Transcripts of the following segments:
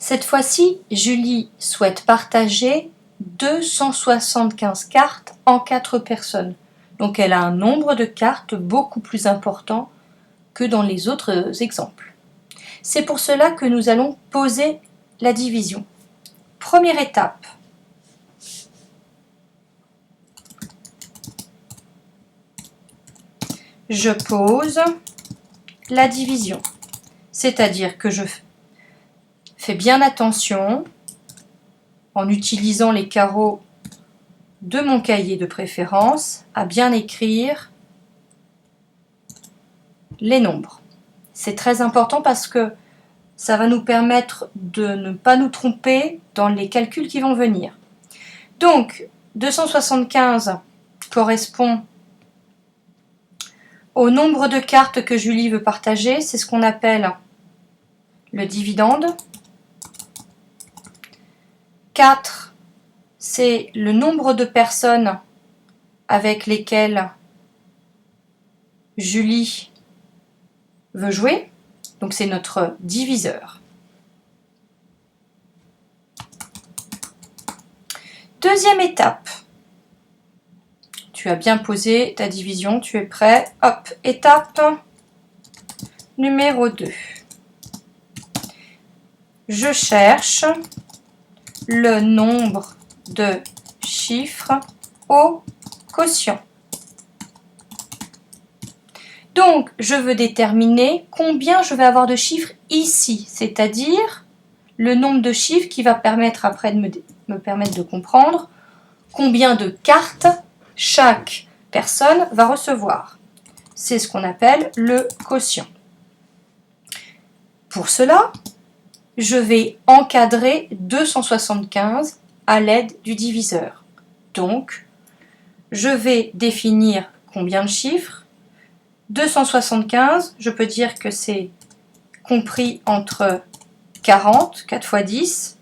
Cette fois-ci, Julie souhaite partager 275 cartes en 4 personnes. Donc elle a un nombre de cartes beaucoup plus important que dans les autres exemples. C'est pour cela que nous allons poser la division. Première étape. Je pose la division. C'est-à-dire que je fais bien attention, en utilisant les carreaux de mon cahier de préférence, à bien écrire les nombres. C'est très important parce que ça va nous permettre de ne pas nous tromper dans les calculs qui vont venir. Donc, 275 correspond au nombre de cartes que Julie veut partager. C'est ce qu'on appelle le dividende. 4, c'est le nombre de personnes avec lesquelles Julie veut jouer. Donc c'est notre diviseur. Deuxième étape. Tu as bien posé ta division, tu es prêt. Hop, étape numéro 2. Je cherche le nombre de chiffres au quotient. Donc, je veux déterminer combien je vais avoir de chiffres ici, c'est-à-dire le nombre de chiffres qui va permettre après de me permettre de comprendre combien de cartes chaque personne va recevoir. C'est ce qu'on appelle le quotient. Pour cela, je vais encadrer 275 à l'aide du diviseur. Donc, je vais définir combien de chiffres. 275, je peux dire que c'est compris entre 40, 4 fois 10,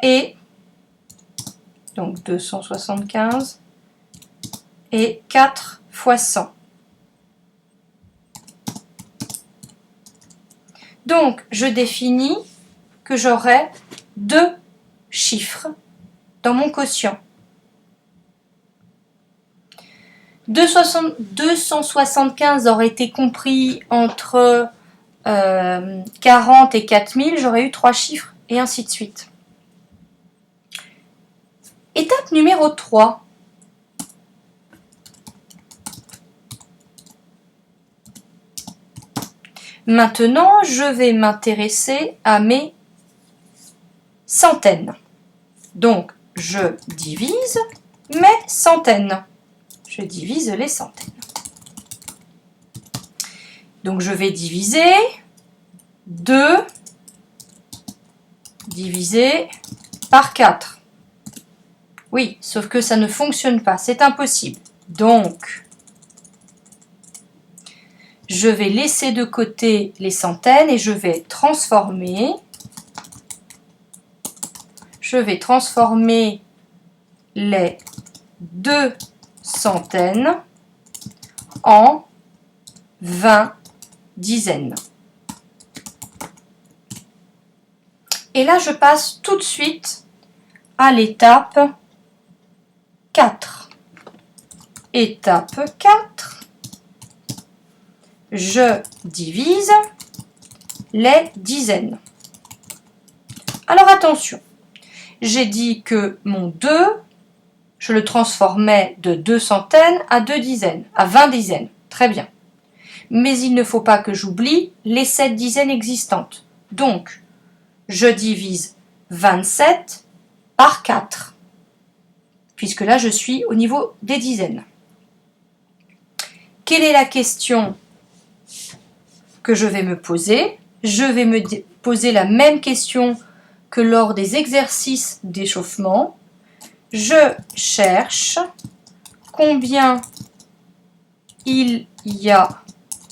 et donc 275, et 4 fois 100. Donc, je définis que j'aurai 2 chiffres dans mon quotient. 275 aurait été compris entre 40 et 4000, j'aurais eu 3 chiffres, et ainsi de suite. Étape numéro 3. Maintenant, je vais m'intéresser à mes centaines. Donc, je divise mes centaines. Je divise les centaines. Donc, je vais diviser 2 divisé par 4. Oui, sauf que ça ne fonctionne pas, c'est impossible. Donc, je vais laisser de côté les centaines et je vais transformer les 2 centaines en 20 dizaines. Et là, je passe tout de suite à l'étape 4. Étape 4. Je divise les dizaines. Alors attention, j'ai dit que mon 2, je le transformais de 2 centaines à 2 dizaines, à 20 dizaines. Très bien. Mais il ne faut pas que j'oublie les 7 dizaines existantes. Donc, je divise 27 par 4, puisque là, je suis au niveau des dizaines. Quelle est la question que je vais me poser? Je vais me poser la même question que lors des exercices d'échauffement. Je cherche combien il y a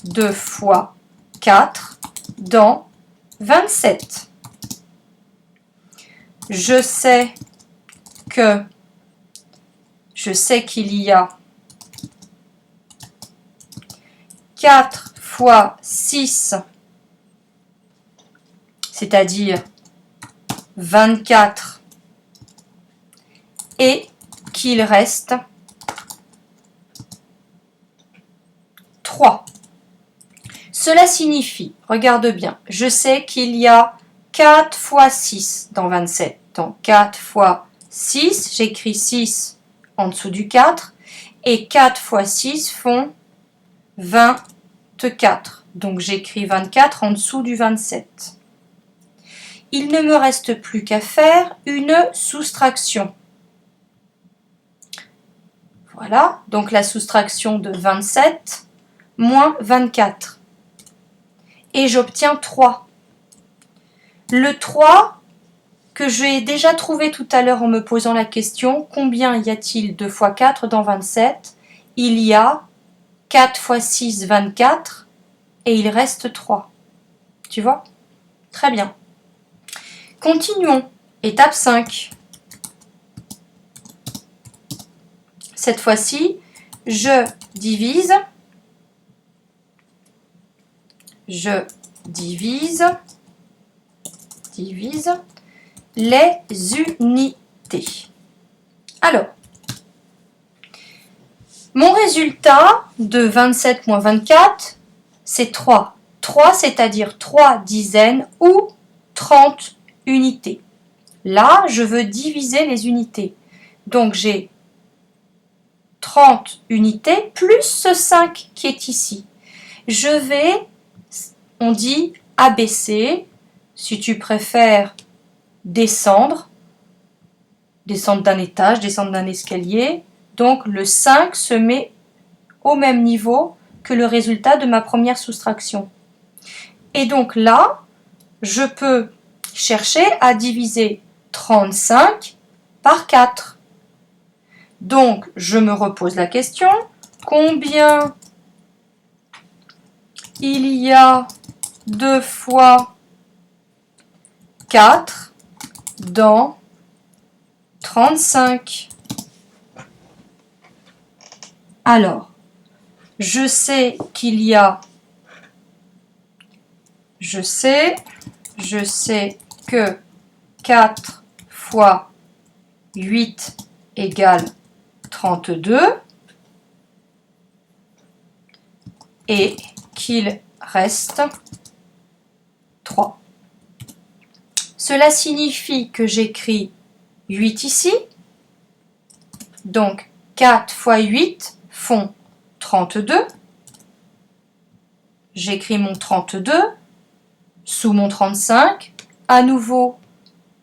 de fois 4 dans 27. Je sais qu'il y a 4 fois 6, c'est-à-dire 24, et qu'il reste 3. Cela signifie, regarde bien, je sais qu'il y a 4 fois 6 dans 27. Donc 4 fois 6, j'écris 6 en dessous du 4, et 4 fois 6 font 24. Donc j'écris 24 en dessous du 27. Il ne me reste plus qu'à faire une soustraction. Voilà, donc la soustraction de 27 moins 24. Et j'obtiens 3. Le 3 que j'ai déjà trouvé tout à l'heure en me posant la question, combien y a-t-il 2 fois 4 dans 27? Il y a 4 fois 6, 24, et il reste 3. Tu vois? Très bien. Continuons. Étape 5. Cette fois-ci, je divise les unités. Alors, mon résultat de 27 moins 24, c'est 3. 3, c'est-à-dire 3 dizaines ou 30 unités. Là, je veux diviser les unités. Donc, j'ai 30 unités plus ce 5 qui est ici. Je vais, on dit abaisser, si tu préfères descendre d'un étage, descendre d'un escalier. Donc le 5 se met au même niveau que le résultat de ma première soustraction. Et donc là, je peux chercher à diviser 35 par 4. Donc, je me repose la question, combien il y a 2 fois 4 dans 35? Alors, je sais qu'il y a, je sais que 4 fois 8 égale 32 et qu'il reste 3. Cela signifie que j'écris 8 ici. Donc 4 fois 8 font 32. J'écris mon 32 sous mon 35. À nouveau,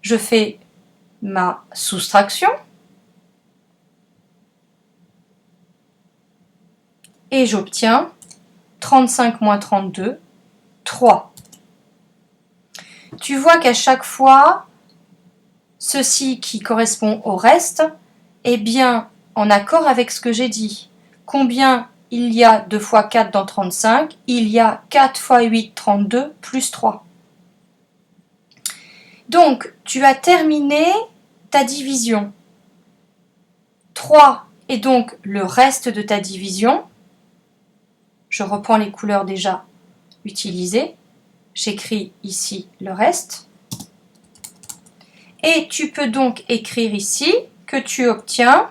je fais ma soustraction. Et j'obtiens 35 moins 32, 3. Tu vois qu'à chaque fois, ceci qui correspond au reste est bien en accord avec ce que j'ai dit. Combien il y a 2 fois 4 dans 35? Il y a 4 fois 8, 32, plus 3. Donc, tu as terminé ta division. 3 est donc le reste de ta division. Je reprends les couleurs déjà utilisées. J'écris ici le reste. Et tu peux donc écrire ici que tu obtiens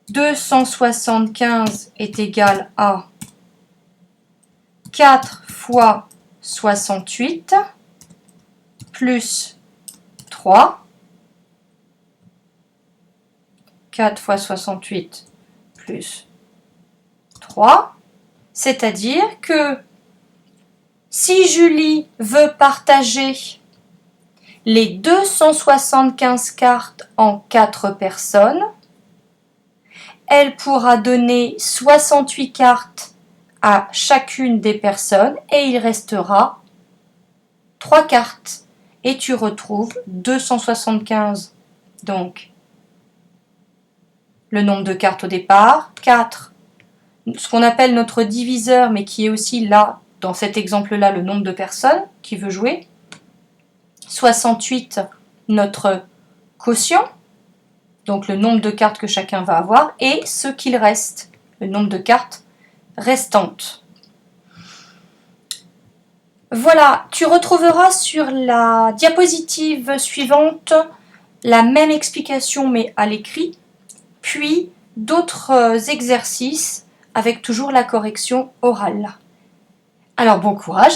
275 est égal à 4 fois 68 plus 3. 4 fois 68 plus 3. C'est-à-dire que si Julie veut partager les 275 cartes en 4 personnes, elle pourra donner 68 cartes à chacune des personnes et il restera 3 cartes. Et tu retrouves 275. Donc, le nombre de cartes au départ, 4, ce qu'on appelle notre diviseur, mais qui est aussi là, dans cet exemple-là, le nombre de personnes qui veut jouer. 68, notre quotient, donc le nombre de cartes que chacun va avoir, et ce qu'il reste, le nombre de cartes restantes. Voilà, tu retrouveras sur la diapositive suivante la même explication mais à l'écrit, puis d'autres exercices avec toujours la correction orale. Alors bon courage.